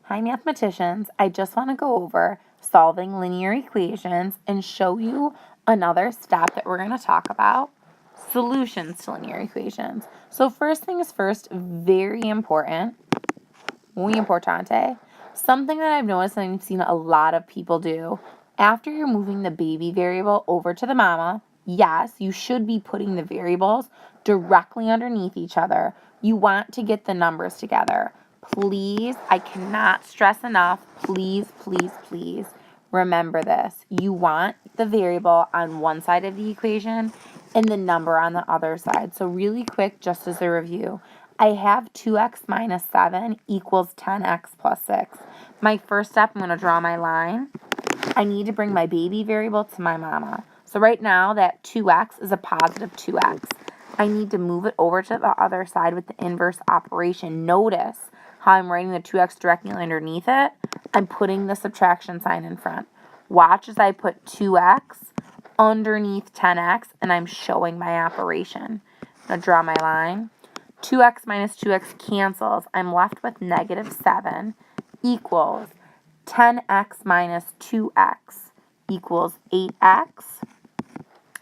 Hi mathematicians, I just want to go over solving linear equations and show you another step that we're going to talk about, solutions to linear equations. So first things first, very important, muy importante, something that I've noticed and I've seen a lot of people do, after you're moving the baby variable over to the mama, yes, you should be putting the variables directly underneath each other. You want to get the numbers together. Please, I cannot stress enough, please, please, please remember this. You want the variable on one side of the equation and the number on the other side. So really quick, just as a review, I have 2x minus 7 equals 10x plus 6. My first step, I'm going to draw my line. I need to bring my baby variable to my mama. So right now, that 2x is a positive 2x. I need to move it over to the other side with the inverse operation. Notice how I'm writing the 2x directly underneath it. I'm putting the subtraction sign in front. Watch as I put 2x underneath 10x, and I'm showing my operation. I'm going to draw my line. 2x minus 2x cancels. I'm left with negative 7 equals 10x minus 2x equals 8x.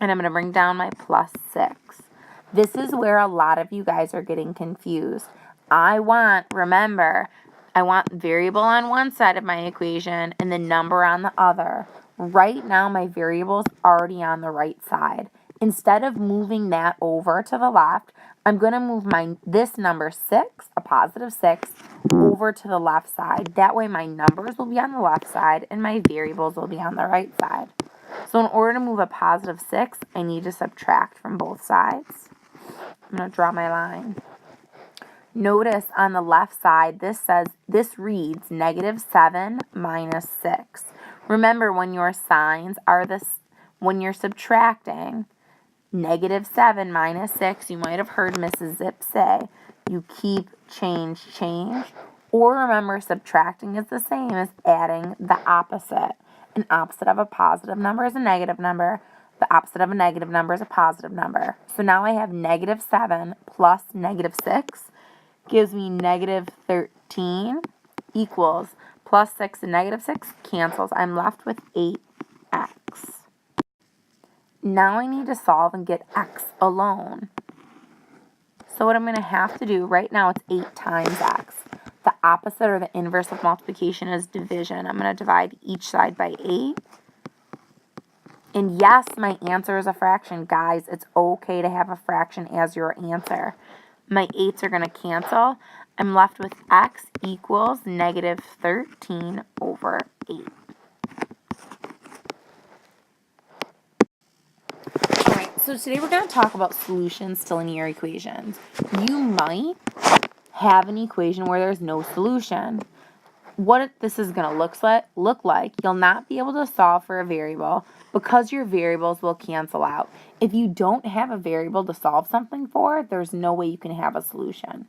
And I'm going to bring down my plus 6. This is where a lot of you guys are getting confused. Remember, I want variable on one side of my equation and the number on the other. Right now, my variable's already on the right side. Instead of moving that over to the left, I'm going to move this number 6, a positive 6, over to the left side. That way my numbers will be on the left side and my variables will be on the right side. So in order to move a positive 6, I need to subtract from both sides. I'm going to draw my line. Notice on the left side, this reads negative 7 minus 6. Remember, when your signs are when you're subtracting, negative 7 minus 6, you might have heard Mrs. Zip say, you keep change. Or remember, subtracting is the same as adding the opposite. An opposite of a positive number is a negative number. The opposite of a negative number is a positive number. So now I have negative 7 plus negative 6 gives me negative 13 equals plus 6 and negative 6 cancels. I'm left with 8x. Now I need to solve and get x alone. So what I'm going to have to do, right now it's 8 times x. The opposite or the inverse of multiplication is division. I'm going to divide each side by 8. And yes, my answer is a fraction. Guys, it's okay to have a fraction as your answer. My 8's are going to cancel. I'm left with x equals negative 13 over 8. Alright, so today we're going to talk about solutions to linear equations. You might have an equation where there's no solution. What this is going to look like, you'll not be able to solve for a variable because your variables will cancel out. If you don't have a variable to solve something for, there's no way you can have a solution.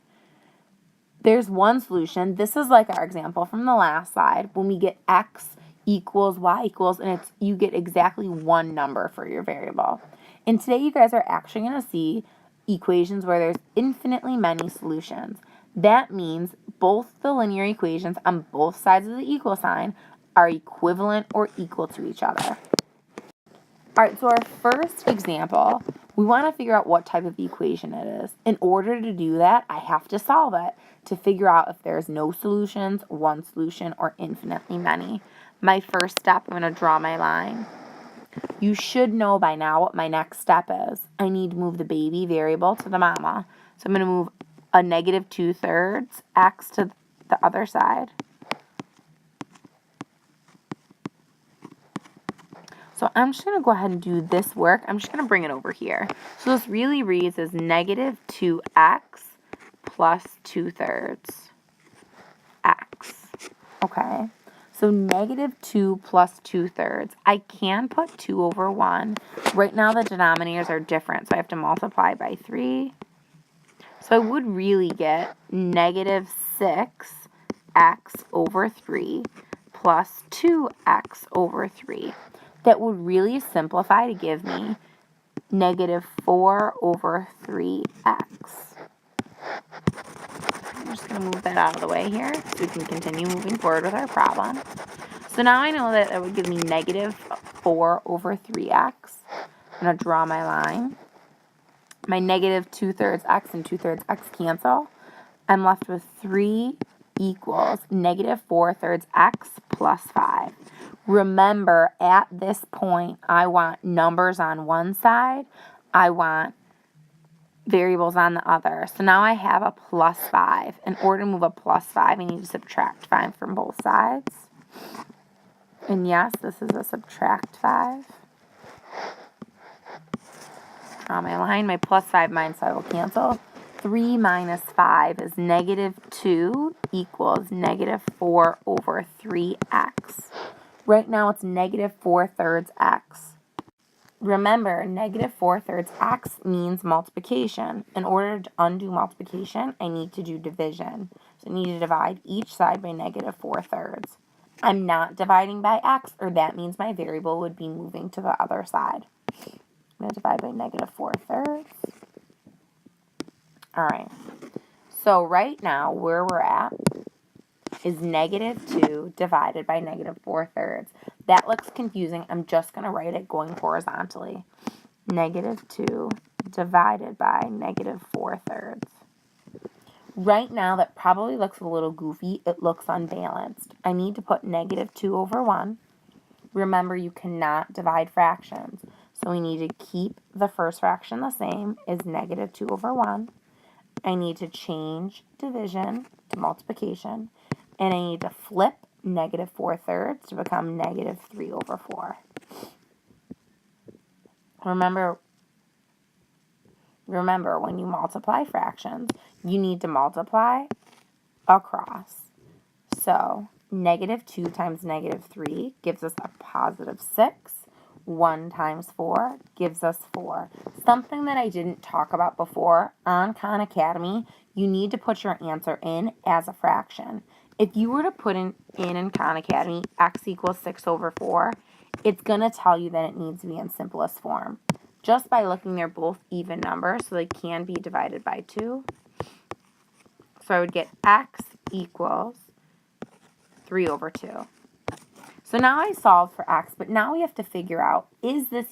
There's one solution. This is like our example from the last slide. When we get x equals y equals, and you get exactly one number for your variable. And today you guys are actually going to see equations where there's infinitely many solutions. That means both the linear equations on both sides of the equal sign are equivalent or equal to each other. All right, so our first example, we want to figure out what type of equation it is. In order to do that, I have to solve it to figure out if there's no solutions, one solution, or infinitely many. My first step, I'm going to draw my line. You should know by now what my next step is. I need to move the baby variable to the mama. So I'm going to move a negative 2/3 x to the other side. So I'm just going to go ahead and do this work. I'm just going to bring it over here. So this really reads as negative 2x plus 2/3 x. Okay. So negative 2 plus 2/3. I can put 2 over 1. Right now the denominators are different, so I have to multiply by 3. So I would really get negative 6x over 3 plus 2x over 3. That would really simplify to give me negative 4 over 3x. I'm just going to move that out of the way here so we can continue moving forward with our problem. So now I know that would give me negative 4 over 3x. I'm going to draw my line. My negative 2/3 x and 2/3 x cancel. I'm left with 3 equals negative 4/3 x plus 5. Remember, at this point, I want numbers on one side. I want variables on the other. So now I have a plus 5. In order to move a plus 5, I need to subtract 5 from both sides. And yes, this is a subtract 5. Draw my line. My plus 5 minus 5 will cancel. 3 minus 5 is negative 2 equals negative 4 over 3x. Right now it's negative 4/3 x. Remember, negative 4/3 x means multiplication. In order to undo multiplication, I need to do division. So I need to divide each side by negative 4/3. I'm not dividing by x, or that means my variable would be moving to the other side. I'm going to divide by negative 4/3. All right. So right now, where we're at is negative 2 divided by negative 4/3. That looks confusing. I'm just going to write it going horizontally. Negative 2 divided by negative 4/3. Right now, that probably looks a little goofy. It looks unbalanced. I need to put negative 2 over 1. Remember, you cannot divide fractions. So we need to keep the first fraction the same, is negative 2 over 1. I need to change division to multiplication. And I need to flip negative 4/3 to become negative 3 over 4. Remember, when you multiply fractions, you need to multiply across. So negative 2 times negative 3 gives us a positive 6. 1 times 4 gives us 4. Something that I didn't talk about before, on Khan Academy, you need to put your answer in as a fraction. If you were to put in Khan Academy x equals 6 over 4, it's going to tell you that it needs to be in simplest form. Just by looking, they're both even numbers, so they can be divided by 2. So I would get x equals 3 over 2. So now I solved for x, but now we have to figure out, is this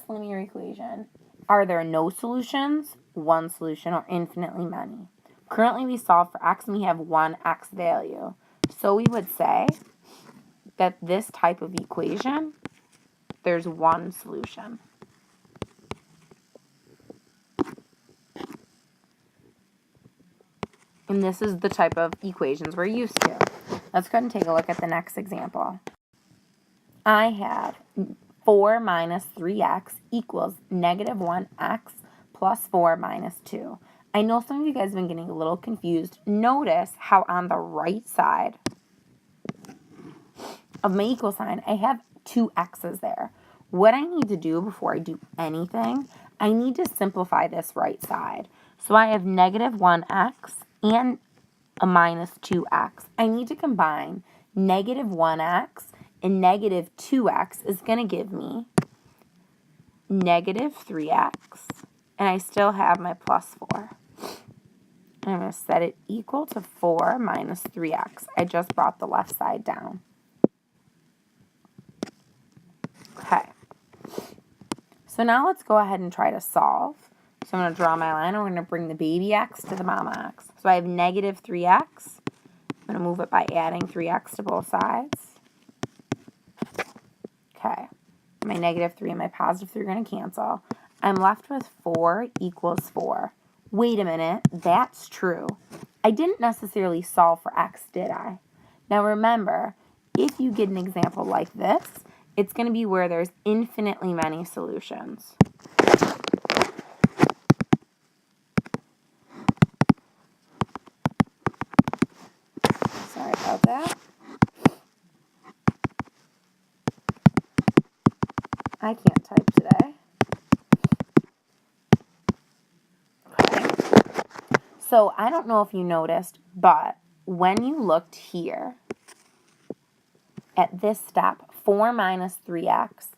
linear equation? Are there no solutions, one solution, or infinitely many? Currently we solve for x and we have one x value. So we would say that this type of equation, there's one solution. And this is the type of equations we're used to. Let's go ahead and take a look at the next example. I have 4 minus 3x equals negative 1x plus 4 minus 2. I know some of you guys have been getting a little confused. Notice how on the right side of my equal sign, I have 2 x's there. What I need to do before I do anything, I need to simplify this right side. So I have negative 1x and a minus 2x. I need to combine negative 1x and negative 2x is going to give me negative 3x. And I still have my plus 4. And I'm going to set it equal to 4 minus 3x. I just brought the left side down. Okay. So now let's go ahead and try to solve. So I'm going to draw my line. We're going to bring the baby x to the mama x. So I have negative 3x. I'm going to move it by adding 3x to both sides. Okay. My negative 3 and my positive 3 are going to cancel. I'm left with 4 equals 4. Wait a minute. That's true. I didn't necessarily solve for x, did I? Now remember, if you get an example like this, it's going to be where there's infinitely many solutions. Sorry about that. I can't type today. Okay. So I don't know if you noticed, but when you looked here at this step, 4 minus 3x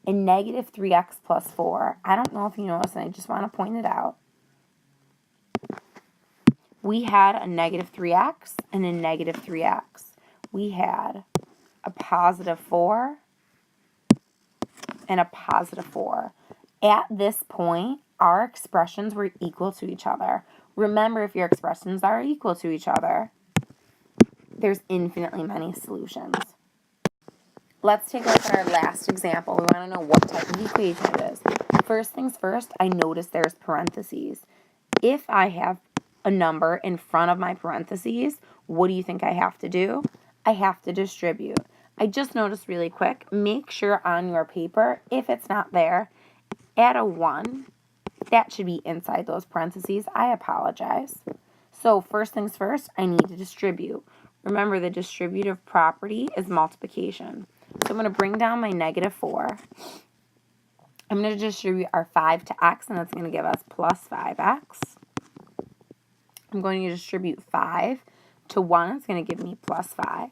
and negative 3x plus 4, I don't know if you noticed, and I just want to point it out. we had a negative 3x and a negative 3x. We had a positive 4 and a positive 4. At this point, our expressions were equal to each other. Remember, if your expressions are equal to each other, there's infinitely many solutions. Let's take a look at our last example. We want to know what type of equation it is. First things first, I notice there's parentheses. If I have a number in front of my parentheses, what do you think I have to do? I have to distribute. I just noticed really quick, make sure on your paper, if it's not there, add a 1. That should be inside those parentheses. I apologize. So first things first, I need to distribute. Remember, the distributive property is multiplication. So I'm going to bring down my negative 4. I'm going to distribute our 5 to x, and that's going to give us plus 5x. I'm going to distribute 5 to 1. It's going to give me plus 5.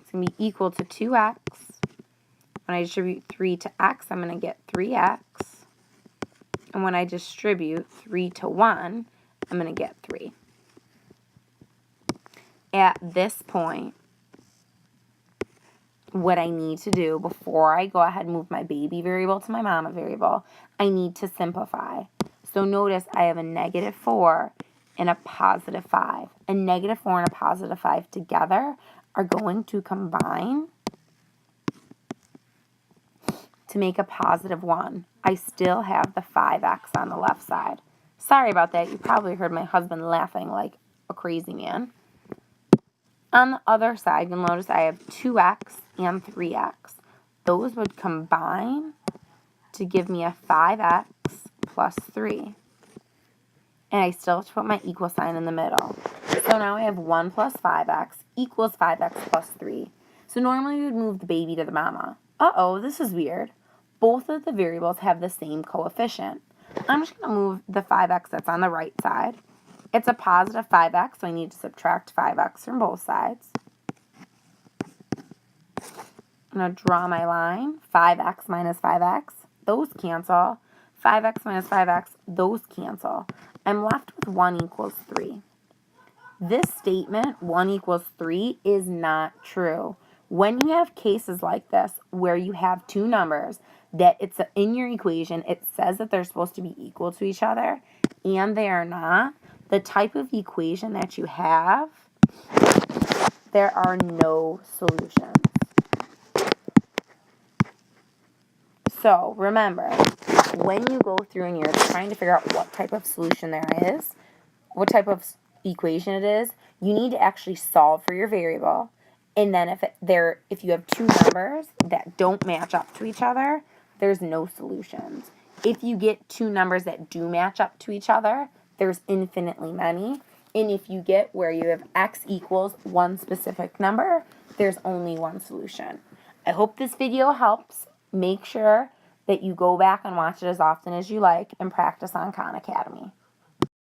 It's going to be equal to 2x. When I distribute 3 to x, I'm going to get 3x. And when I distribute 3 to 1, I'm going to get 3. At this point, what I need to do before I go ahead and move my baby variable to my mama variable, I need to simplify. So notice I have a negative 4 and a positive 5. A negative 4 and a positive 5 together are going to combine to make a positive 1. I still have the 5x on the left side. Sorry about that. You probably heard my husband laughing like a crazy man. On the other side, you'll notice I have 2x and 3x. Those would combine to give me a 5x plus 3. And I still have to put my equal sign in the middle. So now I have 1 plus 5x equals 5x plus 3. So normally we would move the baby to the mama. Uh-oh, this is weird. Both of the variables have the same coefficient. I'm just going to move the 5x that's on the right side. It's a positive 5x, so I need to subtract 5x from both sides. I'm going to draw my line. 5x minus 5x, those cancel. 5x minus 5x, those cancel. I'm left with 1 equals 3. This statement, 1 equals 3, is not true. When you have cases like this where you have two numbers that it's in your equation, it says that they're supposed to be equal to each other, and they are not, the type of equation that you have, there are no solutions. So remember, when you go through and you're trying to figure out what type of solution there is, what type of equation it is, you need to actually solve for your variable. And then if you have two numbers that don't match up to each other, there's no solutions. If you get two numbers that do match up to each other, there's infinitely many. And if you get where you have x equals one specific number, there's only one solution. I hope this video helps. Make sure that you go back and watch it as often as you like and practice on Khan Academy.